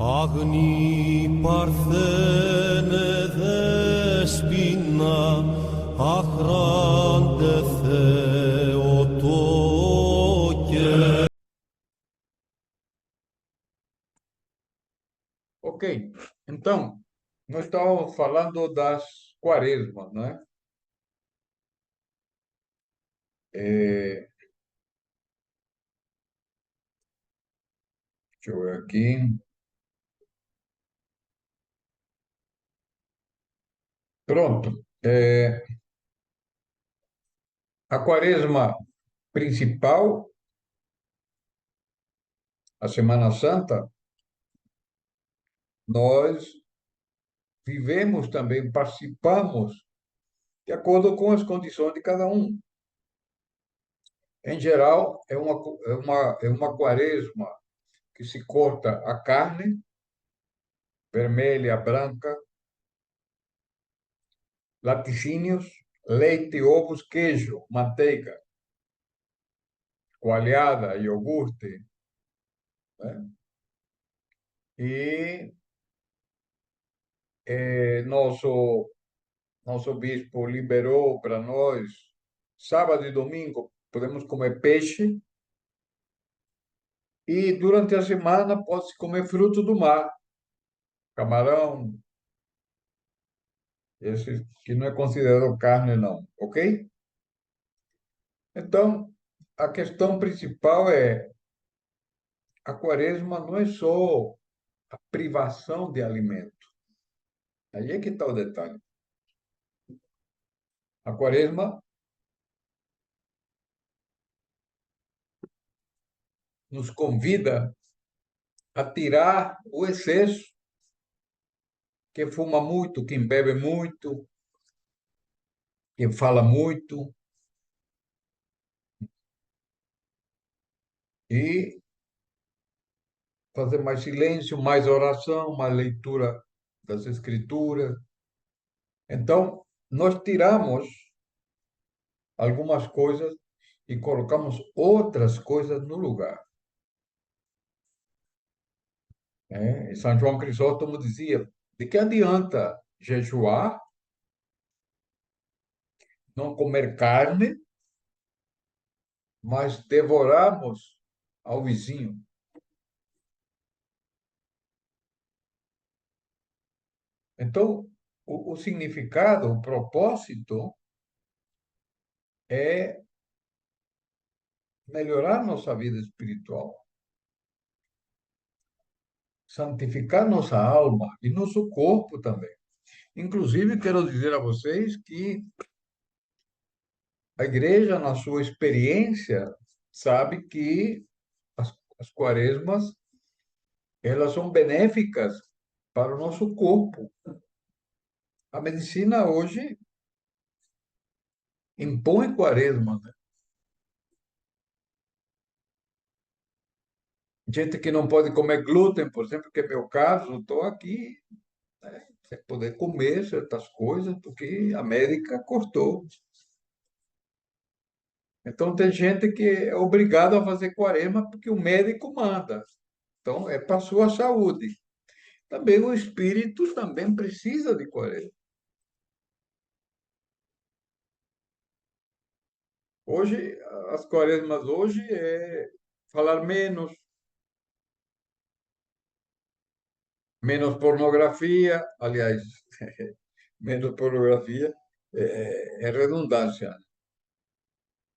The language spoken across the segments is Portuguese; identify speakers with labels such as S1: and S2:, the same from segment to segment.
S1: Άγνη παρθένε δέσποινα, αχράντε Θεοτόκε.
S2: Ok, então, nós estávamos falando das quaresmas, não é? É, deixa eu ver aqui. Pronto. A quaresma principal, a Semana Santa, nós vivemos também, participamos de acordo com as condições de cada um. Em geral, é uma quaresma que se corta a carne, vermelha, branca, laticínios, leite, ovos, queijo, manteiga, coalhada, iogurte, né? E nosso bispo liberou para nós, sábado e domingo, podemos comer peixe, e durante a semana pode-se comer fruto do mar, camarão, esse que não é considerado carne, não, ok? Então, a questão principal é, a quaresma não é só a privação de alimento. Aí é que está o detalhe. A quaresma nos convida a tirar o excesso, quem fuma muito, quem bebe muito, quem fala muito, e fazer mais silêncio, mais oração, mais leitura das Escrituras. Então, nós tiramos algumas coisas e colocamos outras coisas no lugar, né? E São João Crisóstomo dizia: de que adianta jejuar, não comer carne, mas devorarmos ao vizinho? Então, o significado, o propósito é melhorar nossa vida espiritual, santificar nossa alma e nosso corpo também. Inclusive, quero dizer a vocês que a igreja, na sua experiência, sabe que as quaresmas, elas são benéficas para o nosso corpo. A medicina hoje impõe quaresma, né? Gente que não pode comer glúten, por exemplo, que é meu caso, estou aqui, né, sem poder comer certas coisas, porque a médica cortou. Então, tem gente que é obrigado a fazer quaresma porque o médico manda. Então, é para a sua saúde. Também o espírito também precisa de quaresma. Hoje, as quaresmas hoje é falar menos, menos pornografia, aliás, menos pornografia é redundância.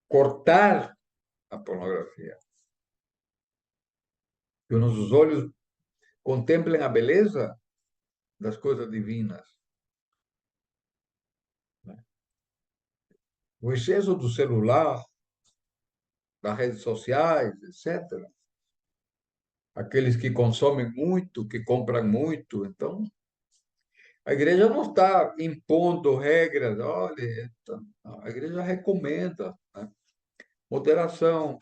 S2: Cortar a pornografia. Que os nossos olhos contemplem a beleza das coisas divinas, né? O excesso do celular, das redes sociais, etc. Aqueles que consomem muito, que compram muito. Então, a igreja não está impondo regras, olha, então, a igreja recomenda, né? Moderação.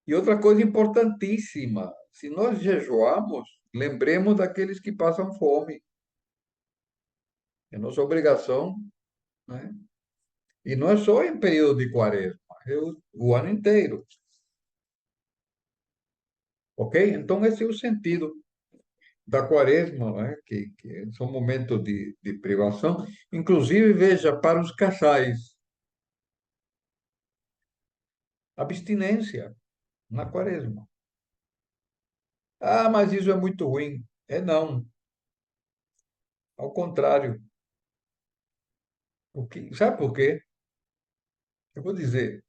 S2: E outra coisa importantíssima, se nós jejuarmos, lembremos daqueles que passam fome. É nossa obrigação, né? E não é só em período de quaresma, é o ano inteiro. ok? Então, esse é o sentido da quaresma, não é? Que são momentos de privação. Inclusive, veja, para os casais, abstinência na quaresma. Ah, mas isso é muito ruim. É não, ao contrário. Sabe por quê? Eu vou dizer,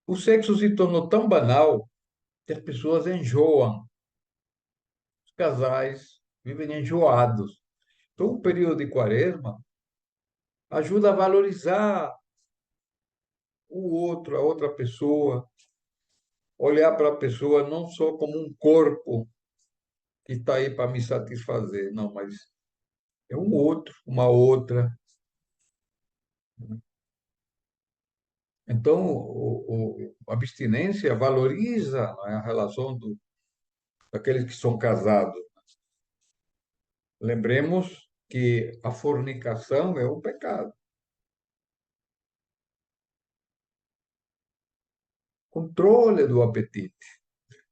S2: o sexo se tornou tão banal que as pessoas enjoam. Os casais vivem enjoados. Então, o período de quaresma ajuda a valorizar o outro, a outra pessoa, olhar para a pessoa não só como um corpo que está aí para me satisfazer, não, mas é um outro, uma outra. Então, a abstinência valoriza, não é, a relação daqueles que são casados. Lembremos que a fornicação é um pecado. Controle do apetite.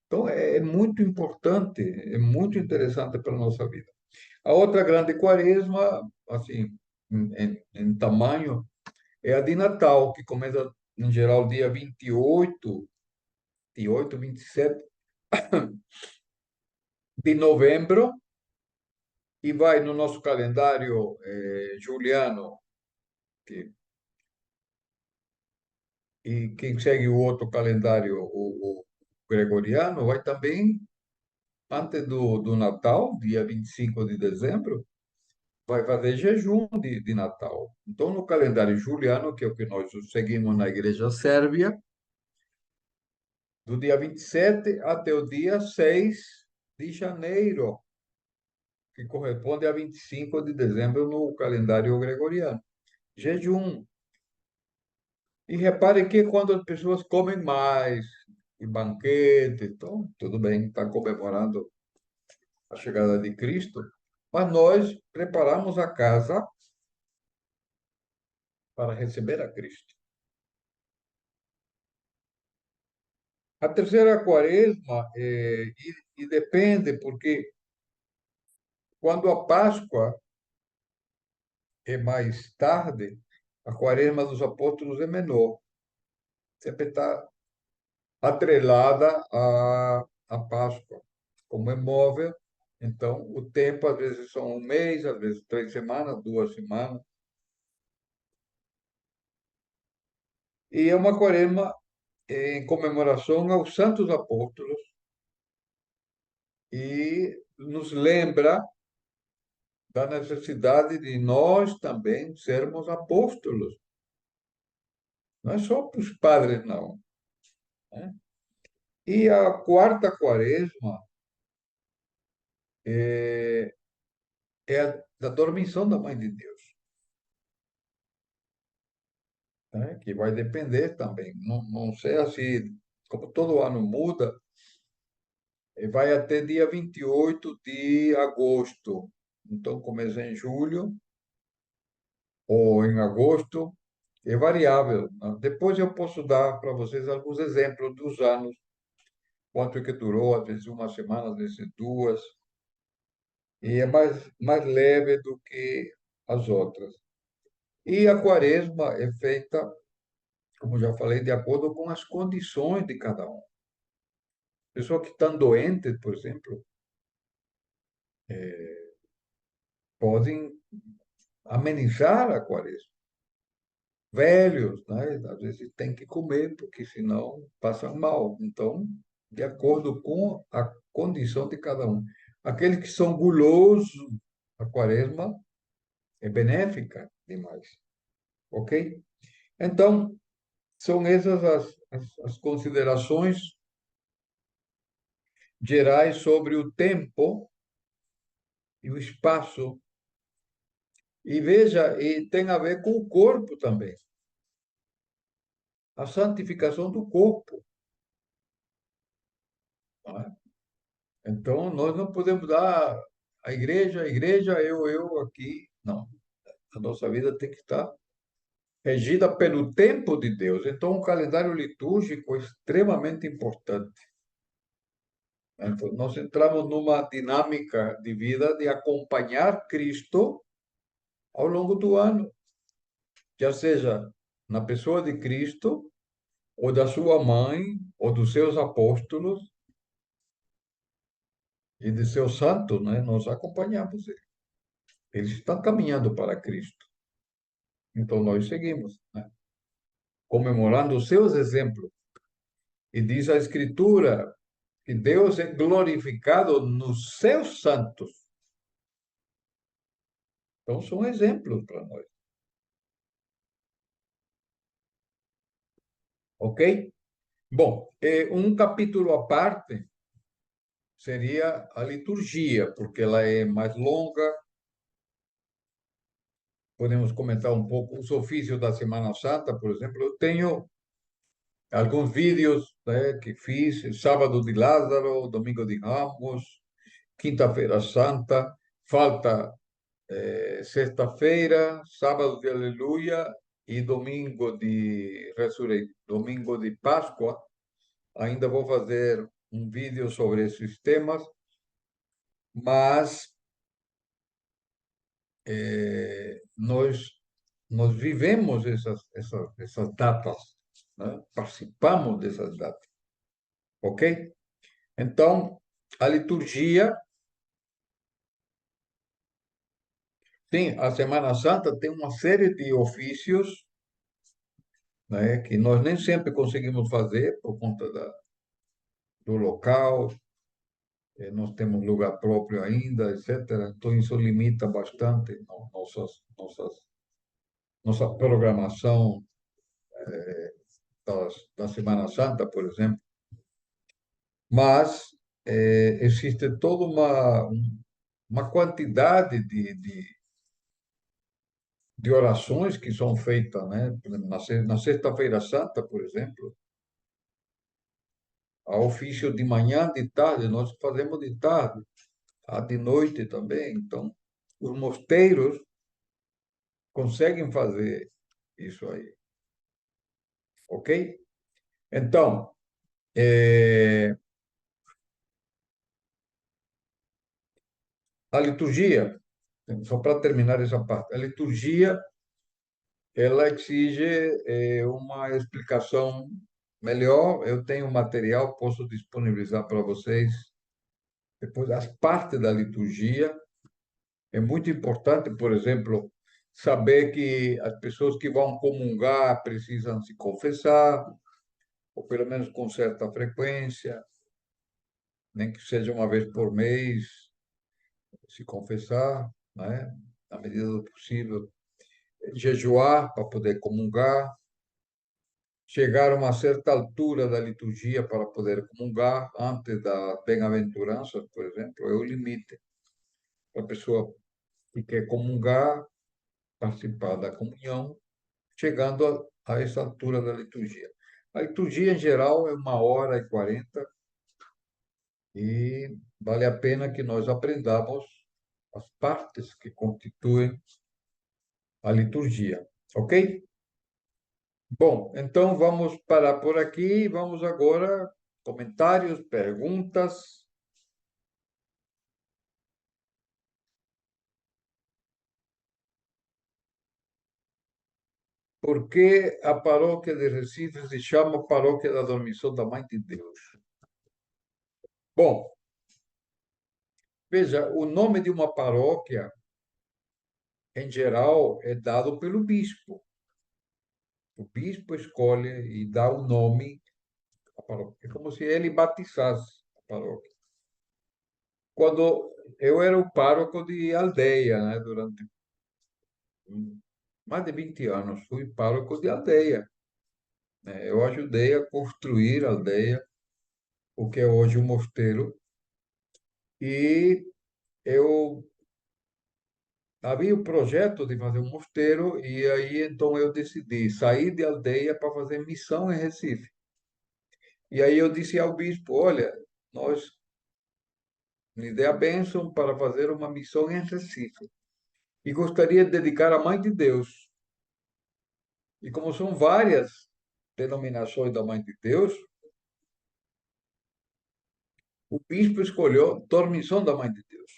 S2: Então, é muito importante, é muito interessante para a nossa vida. A outra grande quaresma, assim, em tamanho, é a de Natal, que começa, em geral, dia 28, 27 de novembro, e vai no nosso calendário juliano, que, e quem segue o outro calendário, o gregoriano, vai também antes do Natal, dia 25 de dezembro, vai fazer jejum de Natal. Então, no calendário juliano, que é o que nós seguimos na Igreja Sérvia, do dia 27 até o dia 6 de janeiro, que corresponde a 25 de dezembro no calendário gregoriano. Jejum. E repare que quando as pessoas comem mais, e banquete, então, tudo bem, está comemorando a chegada de Cristo, mas nós preparamos a casa para receber a Cristo. A terceira quaresma, e depende, porque quando a Páscoa é mais tarde, a quaresma dos apóstolos é menor. Sempre está atrelada à Páscoa, como é móvel. Então, o tempo, às vezes, são um mês, às vezes, 3 semanas, 2 semanas. E é uma quaresma em comemoração aos santos apóstolos e nos lembra da necessidade de nós também sermos apóstolos. Não é só para os padres, não, né? E a quarta quaresma é a da dormição da Mãe de Deus, né? Que vai depender também. Não, não sei assim, como todo ano muda, vai até dia 28 de agosto. Então, começa em julho ou em agosto, é variável, né? Depois eu posso dar para vocês alguns exemplos dos anos, quanto é que durou, às vezes 1 semana, às vezes 2, e é mais leve do que as outras. E a quaresma é feita, como já falei, de acordo com as condições de cada um. Pessoas que estão doentes, por exemplo, podem amenizar a quaresma. Velhos, né? Às vezes tem que comer, porque senão passam mal. Então, de acordo com a condição de cada um. Aqueles que são gulosos, a quaresma é benéfica demais, ok? Então, são essas as considerações gerais sobre o tempo e o espaço. E veja, e tem a ver com o corpo também, a santificação do corpo, não é? Então, nós não podemos dar a igreja, eu aqui. Não. A nossa vida tem que estar regida pelo tempo de Deus. Então, o calendário litúrgico é extremamente importante. Então, nós entramos numa dinâmica de vida de acompanhar Cristo ao longo do ano, já seja na pessoa de Cristo, ou da sua mãe, ou dos seus apóstolos e de seus santos, né? Nós acompanhamos eles. Eles estão caminhando para Cristo. Então, nós seguimos, né? Comemorando os seus exemplos. E diz a Escritura que Deus é glorificado nos seus santos. Então, são exemplos para nós, ok? Bom, um capítulo à parte seria a liturgia, porque ela é mais longa. Podemos comentar um pouco os ofícios da Semana Santa, por exemplo. Eu tenho alguns vídeos, né, que fiz, sábado de Lázaro, domingo de Ramos, quinta-feira Santa, falta sexta-feira, sábado de Aleluia e domingo de Páscoa. Ainda vou fazer um vídeo sobre esses temas, mas nós vivemos essas datas, né? Participamos dessas datas, ok? Então, a liturgia, sim, a Semana Santa tem uma série de ofícios, né, que nós nem sempre conseguimos fazer por conta do local, nós temos lugar próprio ainda, etc. Então, isso limita bastante nossa programação da Semana Santa, por exemplo. Mas existe toda uma quantidade de orações que são feitas, né? Por exemplo, na Sexta-feira Santa, por exemplo, há ofício de manhã, de tarde, nós fazemos de tarde, há de noite também. Então, os mosteiros conseguem fazer isso aí, ok? Então, a liturgia, só para terminar essa parte, a liturgia ela exige uma explicação melhor. Eu tenho material, posso disponibilizar para vocês depois as partes da liturgia. É muito importante, por exemplo, saber que as pessoas que vão comungar precisam se confessar, ou pelo menos com certa frequência, nem que seja uma vez por mês, se confessar, né? Na medida do possível, jejuar para poder comungar, chegar a uma certa altura da liturgia para poder comungar, antes da bem-aventurança, por exemplo, é o limite para a pessoa que quer comungar, participar da comunhão, chegando a essa altura da liturgia. A liturgia, em geral, é 1h40 e vale a pena que nós aprendamos as partes que constituem a liturgia, ok? Bom, então vamos parar por aqui. Vamos agora comentários, perguntas. Por que a paróquia de Recife se chama Paróquia da Dormição da Mãe de Deus? Bom, veja, o nome de uma paróquia, em geral, é dado pelo bispo. O bispo escolhe e dá o nome à paróquia. É como se ele batizasse a paróquia. Quando eu era o pároco de aldeia, né, durante mais de 20 anos, fui pároco de aldeia, né? Eu ajudei a construir a aldeia, o que é hoje o mosteiro, e eu havia o projeto de fazer um mosteiro, e aí então eu decidi sair de aldeia para fazer missão em Recife. E aí eu disse ao bispo: olha, nós me dê a bênção para fazer uma missão em Recife e gostaria de dedicar à Mãe de Deus. E como são várias denominações da Mãe de Deus, o bispo escolheu dormição da Mãe de Deus.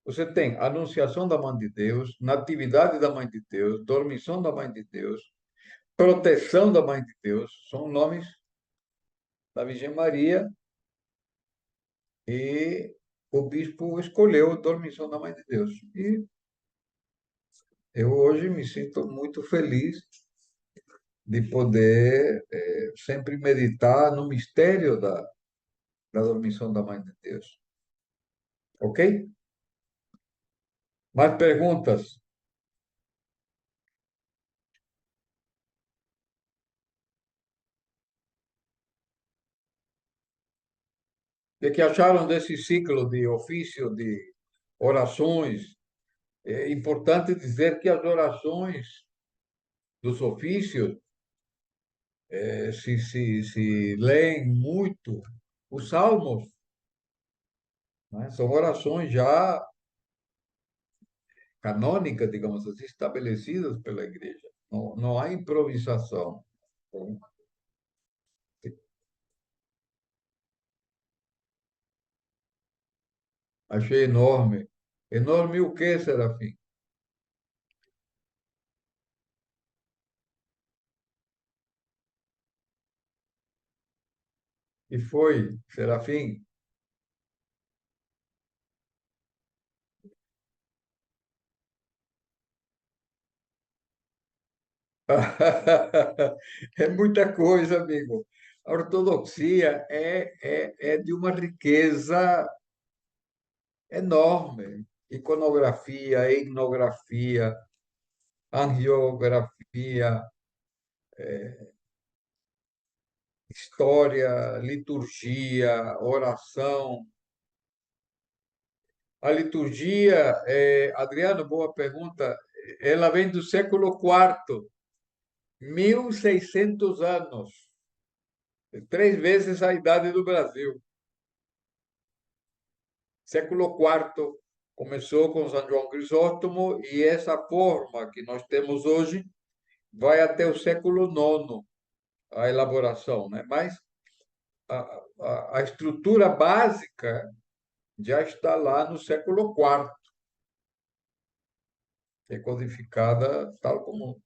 S2: Você tem Anunciação da Mãe de Deus, Natividade da Mãe de Deus, Dormição da Mãe de Deus, Proteção da Mãe de Deus, são nomes da Virgem Maria, e o bispo escolheu Dormição da Mãe de Deus. E eu hoje me sinto muito feliz de poder sempre meditar no mistério da dormição da Mãe de Deus. Ok? Mais perguntas? O que acharam desse ciclo de ofício, de orações? É importante dizer que as orações dos ofícios se leem muito. Os salmos, né, são orações já canônicas, digamos assim, estabelecidas pela igreja. Não, não há improvisação. Então, achei enorme. Enorme o quê, Serafim? E foi, Serafim? É muita coisa, amigo. A ortodoxia é de uma riqueza enorme. Iconografia, etnografia, angiografia, história, liturgia, oração. A liturgia, Adriano, boa pergunta, ela vem do século IV, 1600 anos, três vezes a idade do Brasil. Século IV começou com São João Crisóstomo e essa forma que nós temos hoje vai até o século IX, a elaboração, né? Mas a estrutura básica já está lá no século IV, que é codificada tal como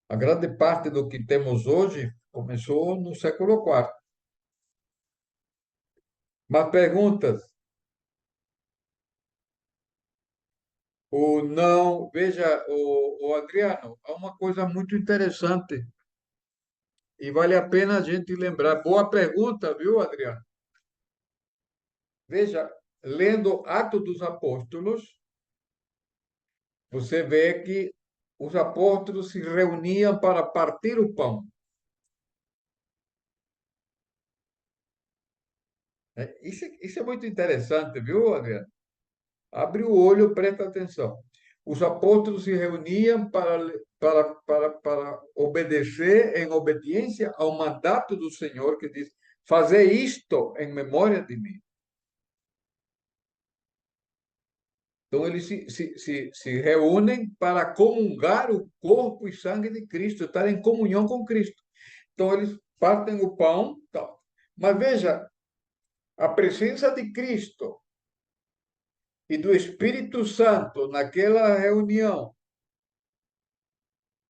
S2: a grande parte do que temos hoje começou no século IV. Mas perguntas? O não, veja, o Adriano, há uma coisa muito interessante e vale a pena a gente lembrar. Boa pergunta, viu, Adriano? Veja, lendo Atos dos Apóstolos, você vê que os apóstolos se reuniam para partir o pão. Isso é muito interessante, viu, Adriano? Abre o olho, presta atenção. Os apóstolos se reuniam para obedecer em obediência ao mandato do Senhor que diz: fazer isto em memória de mim. Então, eles se reúnem para comungar o corpo e sangue de Cristo, estar em comunhão com Cristo. Então, eles partem o pão, tal. Mas veja, a presença de Cristo e do Espírito Santo naquela reunião,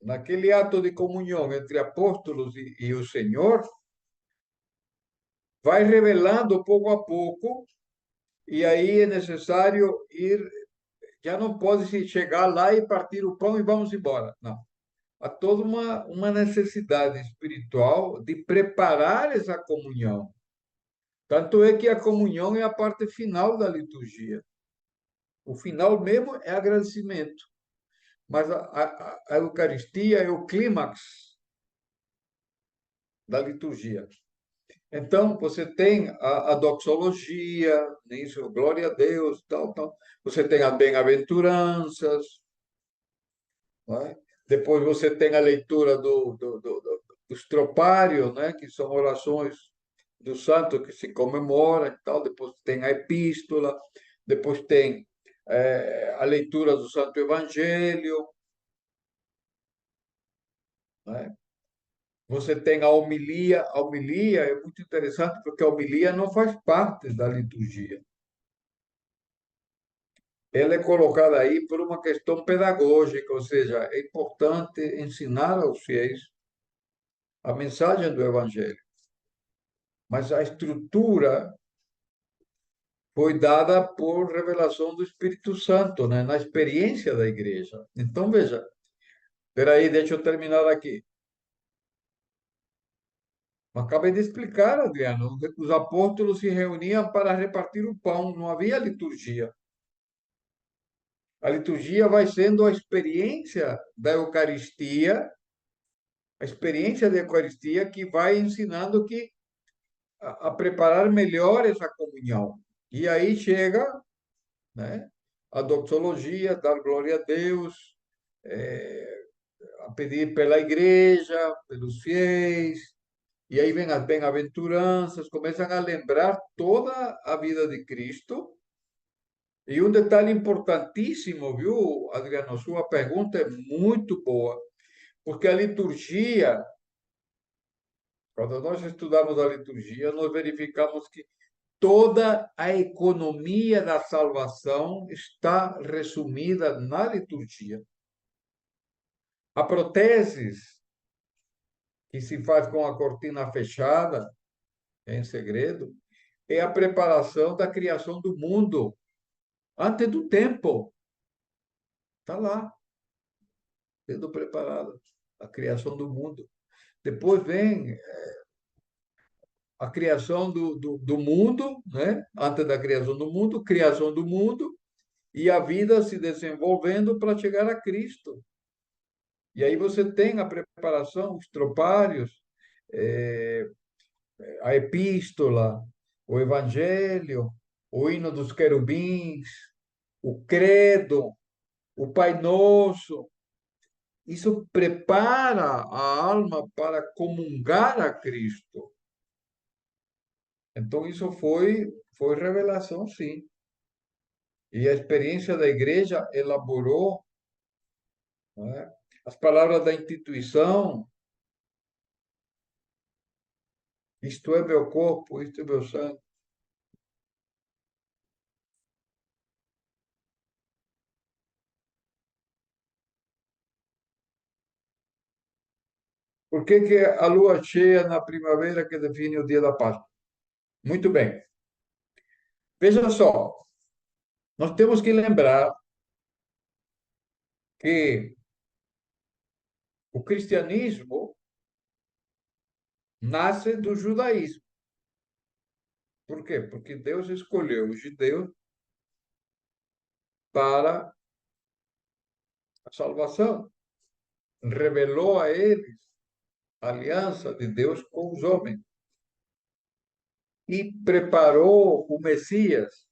S2: naquele ato de comunhão entre apóstolos e o Senhor, vai revelando pouco a pouco, e aí é necessário ir, já não pode se chegar lá e partir o pão e vamos embora. Não. Há toda uma necessidade espiritual de preparar essa comunhão. Tanto é que a comunhão é a parte final da liturgia. O final mesmo é agradecimento. Mas a Eucaristia é o clímax da liturgia. Então, você tem a doxologia, isso, glória a Deus, tal, tal. Você tem as bem-aventuranças, não é? Depois você tem a leitura dos tropários, né? Que são orações do santo que se comemora e tal. Depois tem a epístola, depois tem a leitura do Santo Evangelho, né? Você tem a homilia. A homilia é muito interessante porque a homilia não faz parte da liturgia. Ela é colocada aí por uma questão pedagógica, ou seja, é importante ensinar aos fiéis a mensagem do Evangelho. Mas a estrutura foi dada por revelação do Espírito Santo, né? Na experiência da igreja. Então, veja, peraí, deixa eu terminar aqui. Acabei de explicar, Adriano, os apóstolos se reuniam para repartir o pão, não havia liturgia. A liturgia vai sendo a experiência da Eucaristia, a experiência da Eucaristia que vai ensinando a preparar melhor essa comunhão. E aí chega, né, a doxologia, dar glória a Deus, eh, a pedir pela igreja, pelos fiéis, e aí vem as bem-aventuranças, começam a lembrar toda a vida de Cristo. E um detalhe importantíssimo, viu, Adriano? Sua pergunta é muito boa, porque a liturgia, quando nós estudamos a liturgia, nós verificamos que toda a economia da salvação está resumida na liturgia. A proteses, que se faz com a cortina fechada, em segredo, é a preparação da criação do mundo, antes do tempo. Está lá, sendo preparada a criação do mundo. Depois vem a criação do mundo, né? Antes da criação do mundo, e a vida se desenvolvendo para chegar a Cristo. E aí você tem a preparação, os tropários, eh, a epístola, o evangelho, o hino dos querubins, o credo, o Pai Nosso. Isso prepara a alma para comungar a Cristo. Então, isso foi revelação, sim. E a experiência da igreja elaborou, né, as palavras da instituição: isto é meu corpo, isto é meu sangue. Por que que a lua cheia na primavera que define o dia da Páscoa? Muito bem. Veja só, nós temos que lembrar que o cristianismo nasce do judaísmo. Por quê? Porque Deus escolheu os judeus para a salvação. Revelou a eles a aliança de Deus com os homens e preparou o Messias.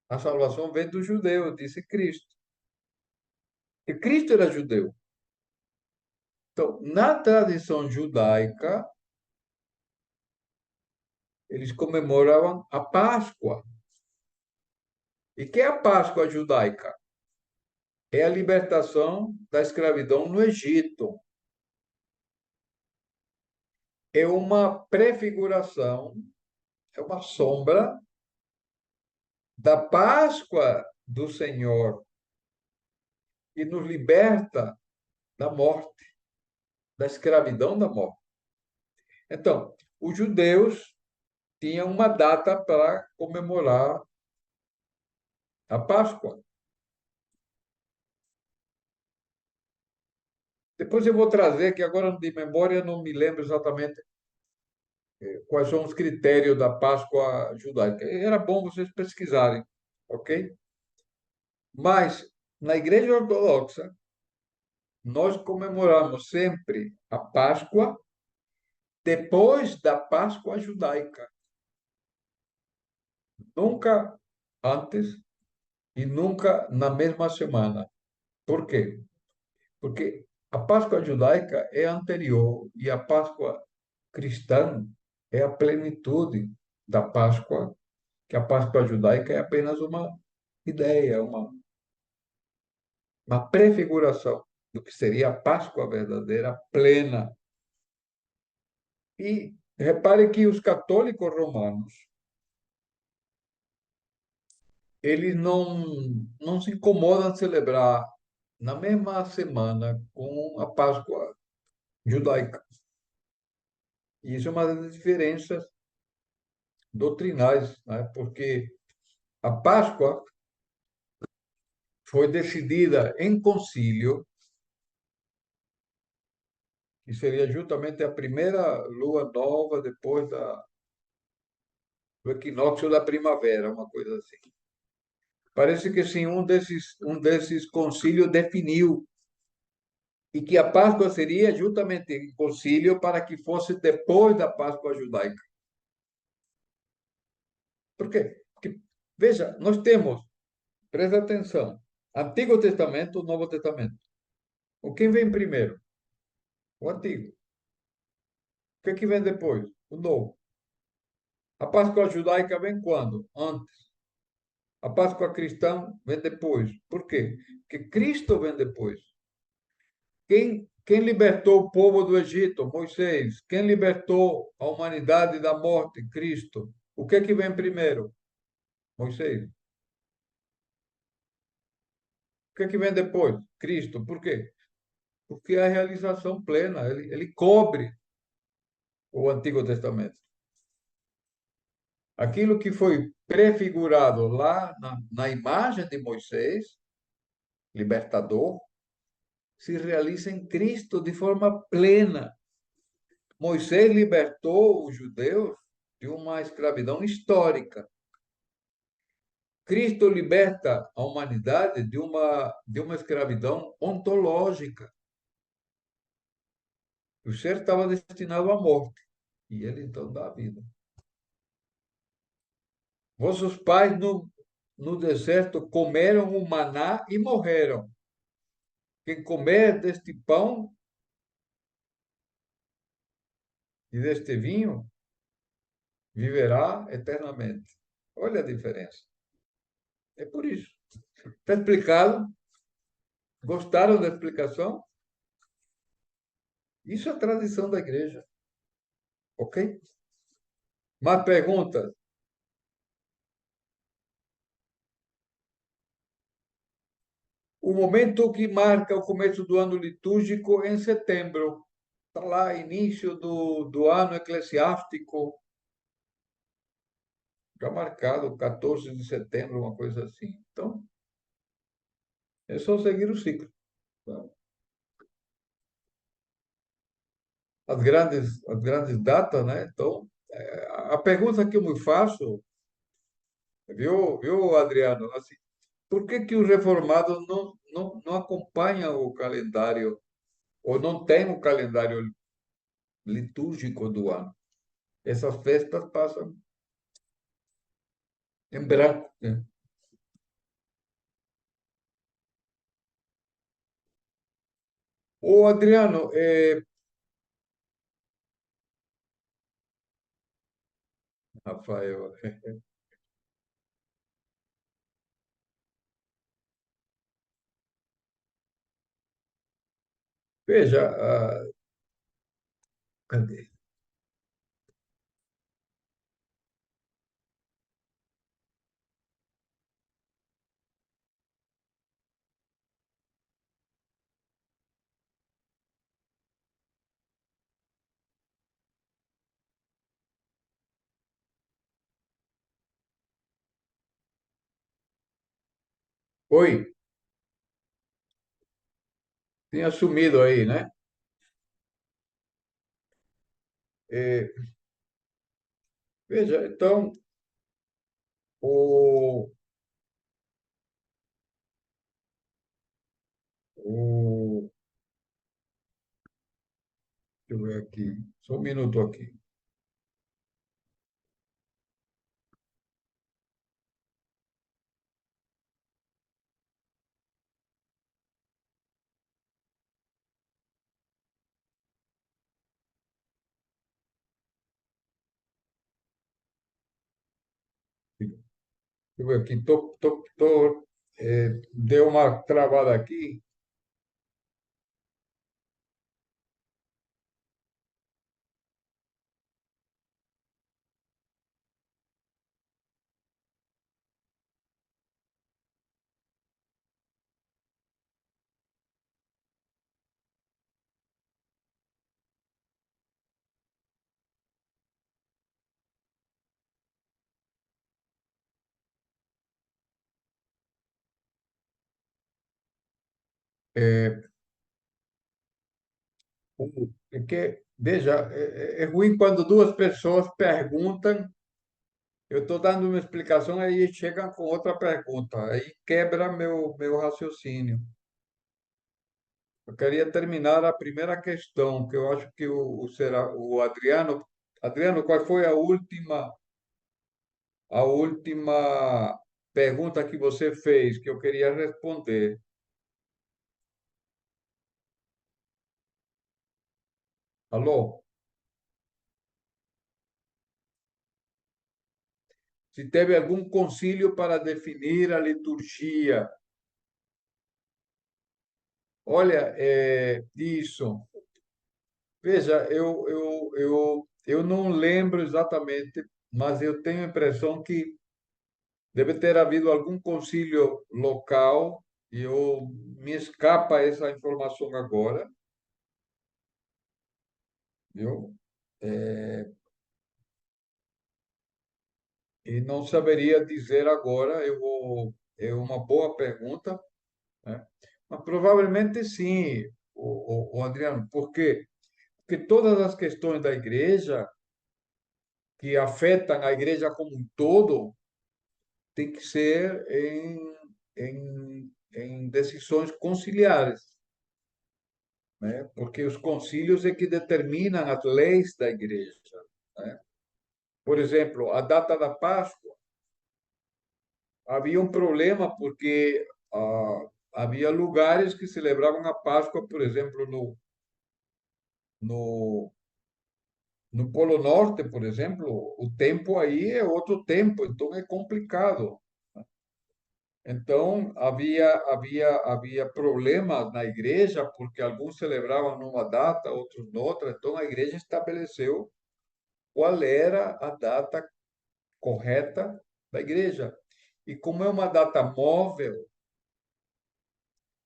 S2: A salvação vem dos judeus, disse Cristo. E Cristo era judeu. Então, na tradição judaica, eles comemoravam a Páscoa. E que é a Páscoa judaica? É a libertação da escravidão no Egito. É uma prefiguração, é uma sombra da Páscoa do Senhor, que nos liberta da morte, da escravidão da morte. Então, os judeus tinham uma data para comemorar a Páscoa. Depois eu vou trazer, que agora de memória não me lembro exatamente quais são os critérios da Páscoa judaica. Era bom vocês pesquisarem, ok? Mas na Igreja Ortodoxa, nós comemoramos sempre a Páscoa depois da Páscoa judaica. Nunca antes e nunca na mesma semana. Por quê? Porque a Páscoa judaica é anterior e a Páscoa cristã é a plenitude da Páscoa, que a Páscoa judaica é apenas uma ideia, uma prefiguração do que seria a Páscoa verdadeira, plena. E repare que os católicos romanos, eles não se incomodam em celebrar na mesma semana com a Páscoa judaica. E isso é uma das diferenças doutrinais, né? Porque a Páscoa foi decidida em concílio, que seria justamente a primeira lua nova depois do equinócio da primavera, uma coisa assim. Parece que sim, um desses concílios definiu e que a Páscoa seria justamente um concílio para que fosse depois da Páscoa judaica. Por quê? Porque, veja, nós temos, presta atenção, Antigo Testamento, Novo Testamento. O que vem primeiro? O Antigo. O que vem depois? O Novo. A Páscoa judaica vem quando? Antes. A Páscoa cristã vem depois. Por quê? Porque Cristo vem depois. Quem libertou o povo do Egito? Moisés. Quem libertou a humanidade da morte? Cristo. O que vem primeiro? Moisés. O que vem depois? Cristo. Por quê? Porque é a realização plena, ele cobre o Antigo Testamento. Aquilo que foi prefigurado lá na imagem de Moisés, libertador, se realiza em Cristo de forma plena. Moisés libertou os judeus de uma escravidão histórica. Cristo liberta a humanidade de uma escravidão ontológica. O ser estava destinado à morte e ele então dá a vida. Vossos pais no deserto comeram o maná e morreram. Quem comer deste pão e deste vinho viverá eternamente. Olha a diferença. É por isso. Está explicado? Gostaram da explicação? Isso é a tradição da igreja. Ok? Mais perguntas? O momento que marca o começo do ano litúrgico é em setembro. Está lá, início do ano eclesiástico, já marcado, 14 de setembro, uma coisa assim. Então, é só seguir o ciclo. Tá? As grandes datas, né? Então, a pergunta que eu me faço, viu, Adriano? Assim, por que os reformados não acompanham o calendário, ou não têm o calendário litúrgico do ano? Essas festas passam em branco, né? Ô, Adriano, Rafael, veja, cadê? Oi, tinha sumido aí, né? É, veja, então, o, o, deixa eu ver aqui, só um minuto aqui. Deixa eu ver aqui, deu uma travada aqui. É, veja, é ruim quando duas pessoas perguntam, eu estou dando uma explicação, aí chegam com outra pergunta, aí quebra meu raciocínio. Eu queria terminar a primeira questão, que eu acho que será o Adriano. Adriano, qual foi a última pergunta que você fez que eu queria responder? Alô? Se teve algum concílio para definir a liturgia? Olha, isso. Veja, eu não lembro exatamente, mas eu tenho a impressão que deve ter havido algum concílio local, e me escapa essa informação agora, viu? É, e não saberia dizer agora, é uma boa pergunta, né? Mas provavelmente sim, o Adriano, por quê? Porque todas as questões da igreja que afetam a igreja como um todo tem que ser em decisões conciliares, né? Porque os concílios é que determinam as leis da igreja, né? Por exemplo, a data da Páscoa, havia um problema porque havia lugares que celebravam a Páscoa, por exemplo, no, no Polo Norte, por exemplo, o tempo aí é outro tempo, então é complicado. Então, havia problemas na igreja, porque alguns celebravam numa data, outros noutra. Então, a igreja estabeleceu qual era a data correta da igreja. E como é uma data móvel,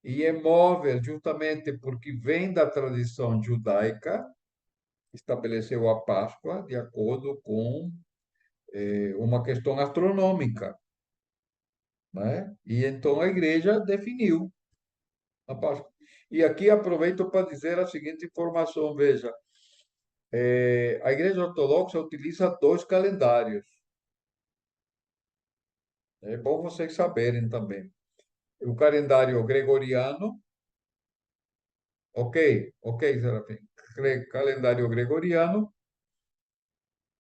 S2: e é móvel justamente porque vem da tradição judaica, estabeleceu a Páscoa de acordo com uma questão astronômica, né? E então a igreja definiu a Páscoa. E aqui aproveito para dizer a seguinte informação, veja, a Igreja Ortodoxa utiliza dois calendários. É bom vocês saberem também. O calendário gregoriano, ok, ok, Serafim, calendário gregoriano,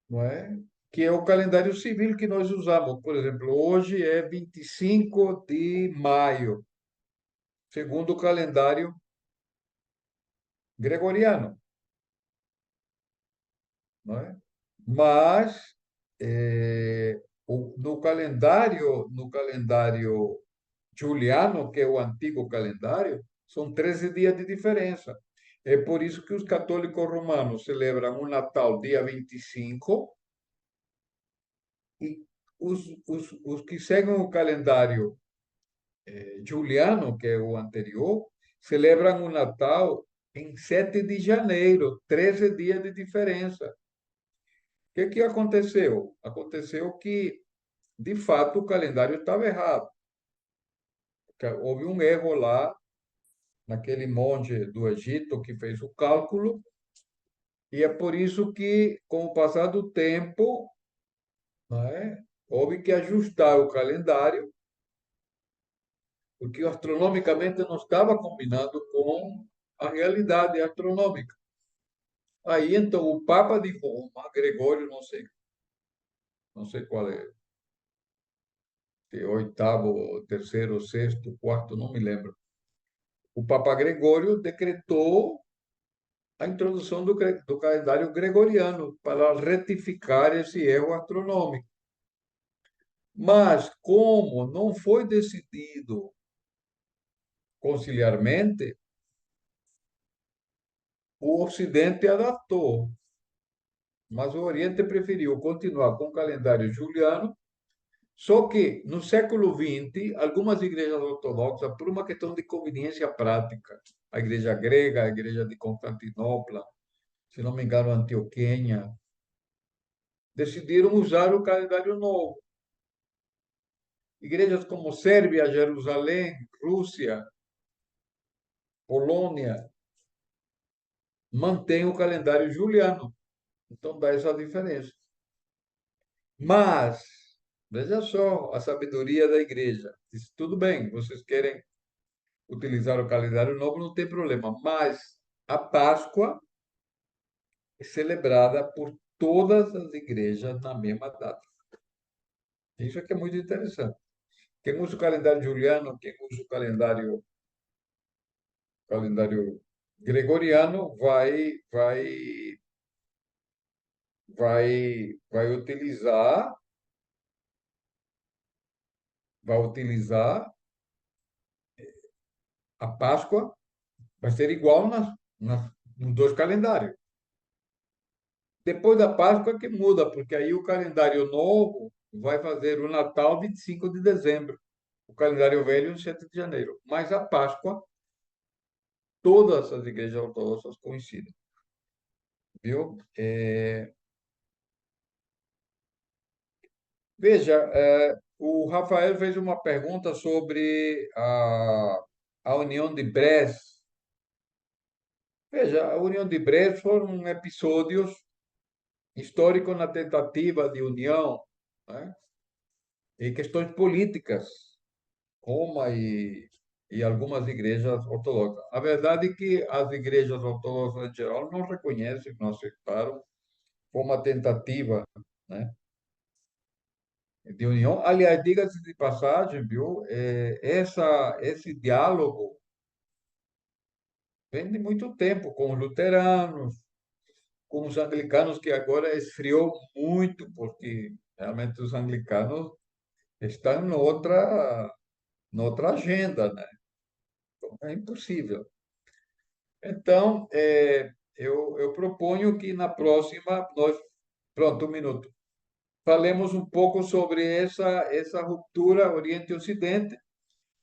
S2: não é? Que é o calendário civil que nós usamos. Por exemplo, hoje é 25 de maio, segundo o calendário gregoriano, não é? Mas no calendário juliano, que é o antigo calendário, são 13 dias de diferença. É por isso que os católicos romanos celebram o Natal dia 25 e os que seguem o calendário juliano, que é o anterior, celebram o Natal em 7 de janeiro, 13 dias de diferença. O que aconteceu? Aconteceu que, de fato, o calendário estava errado. Houve um erro lá naquele monge do Egito que fez o cálculo, e é por isso que, com o passar do tempo, né, houve que ajustar o calendário, porque astronomicamente não estava combinando com a realidade astronômica. Aí, então, o Papa de Roma, Gregório, não sei qual é, se é oitavo, terceiro, sexto, quarto, não me lembro. O Papa Gregório decretou a introdução do calendário gregoriano para retificar esse erro astronômico. Mas, como não foi decidido conciliarmente, o Ocidente adaptou, mas o Oriente preferiu continuar com o calendário juliano. Só que no século XX, algumas igrejas ortodoxas, por uma questão de conveniência prática, a igreja grega, a igreja de Constantinopla, se não me engano, Antioquia, decidiram usar o calendário novo. Igrejas como Sérvia, Jerusalém, Rússia, Polônia mantém o calendário juliano. Então dá essa diferença. Mas, veja só a sabedoria da igreja. Diz, tudo bem, vocês querem utilizar o calendário novo, não tem problema. Mas a Páscoa é celebrada por todas as igrejas na mesma data. Isso é que é muito interessante. Quem usa o calendário juliano, quem usa o calendário gregoriano, vai utilizar a Páscoa, vai ser igual nos dois calendários. Depois da Páscoa que muda, porque aí o calendário novo vai fazer o Natal 25 de dezembro, o calendário velho 7 de janeiro. Mas a Páscoa, todas as igrejas ortodoxas coincidem, viu? Veja, o Rafael fez uma pergunta sobre a União de Brest. Veja, a União de Brest foram episódios históricos na tentativa de união, né, e questões políticas, Roma e algumas igrejas ortodoxas. A verdade é que as igrejas ortodoxas em geral não reconhecem, não aceitaram, foi uma tentativa, né, de união. Aliás, diga-se de passagem, viu, esse diálogo vem de muito tempo com os luteranos, com os anglicanos, que agora esfriou muito, porque realmente os anglicanos estão noutra agenda, né? Então, é impossível. Então, eu proponho que na próxima nós, pronto, um minuto, falemos um pouco sobre essa ruptura Oriente-Ocidente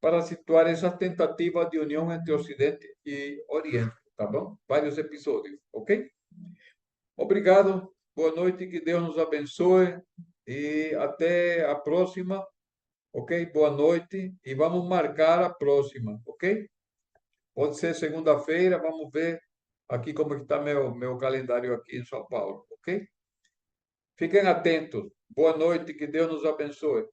S2: para situar essa tentativa de união entre Ocidente e Oriente, tá bom? Vários episódios, ok? Obrigado, boa noite, que Deus nos abençoe e até a próxima, ok? Boa noite e vamos marcar a próxima, ok? Pode ser segunda-feira, vamos ver aqui como está meu calendário aqui em São Paulo, ok? Fiquem atentos. Boa noite, que Deus nos abençoe.